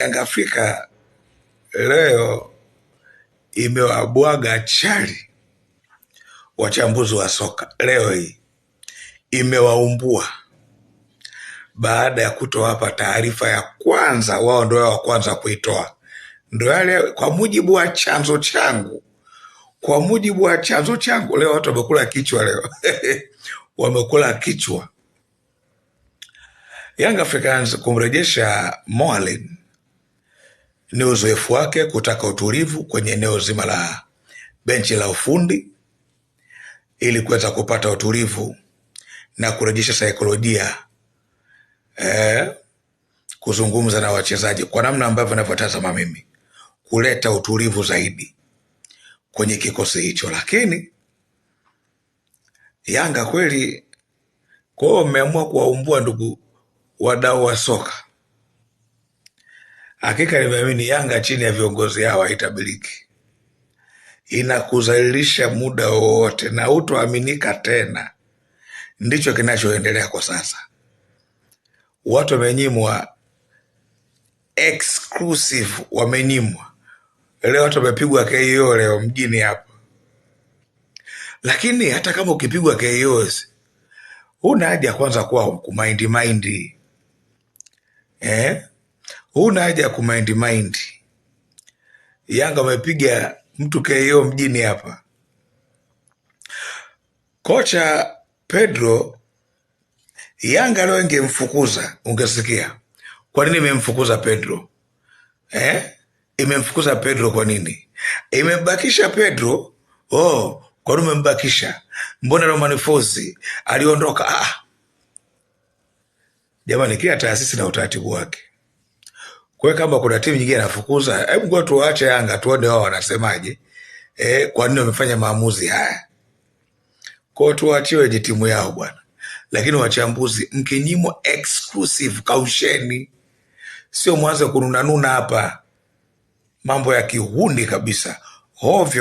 Yanga Afrika leo imewabwaga chali wachambuzi wa soka. Leo hii imewaumbua baada ya kutowapa taarifa ya kwanza. Wao ndio wa kwanza kuitoa, ndio yale kwa mujibu wa chanzo changu. Leo watu wamekula kichwa leo wamekula kichwa. Young Africans kumrejesha Moalin ni uzoefu wake kutaka utulivu kwenye eneo zima la benchi la ufundi ili kuweza kupata utulivu na kurejesha saikolojia, kuzungumza na wachezaji kwa namna ambavyo ninavyotazama mimi, kuleta utulivu zaidi kwenye kikosi hicho. Lakini Yanga kweli kwao umeamua kuwaumbua ndugu wadau wa soka. Hakika nimeamini Yanga chini ya viongozi hao haitabiliki. Inakuzalilisha muda wowote na utoaminika tena. Ndicho kinachoendelea kwa sasa. Watu wamenyimwa exclusive, wamenyimwa. Leo watu wamepigwa KO leo mjini hapa. Lakini hata kama ukipigwa KOs, huna haja kwanza kuwa kumaindi. Huna haja kumaindi. Yanga wamepiga mtu KO mjini hapa. Kocha Pedro, Yanga leo ingemfukuza, ungesikia. Kwa nini imemfukuza Pedro? Imemfukuza Pedro kwa nini? Imembakisha Pedro. Kwa nini umembakisha? Mbona Romain Folz aliondoka? Jamani, kila taasisi na utaratibu wake. Kwa kama kuna timu nyingine anafukuza, hebu ngoja tuache Yanga tuone wao wanasemaje. Kwa nini wamefanya maamuzi haya? Kwa tuachiwe timu yao bwana. Lakini wachambuzi, mkinyimwa exclusive, kausheni. Sio mwanzo kununanuna hapa. Mambo ya kihuni kabisa. Hovyo.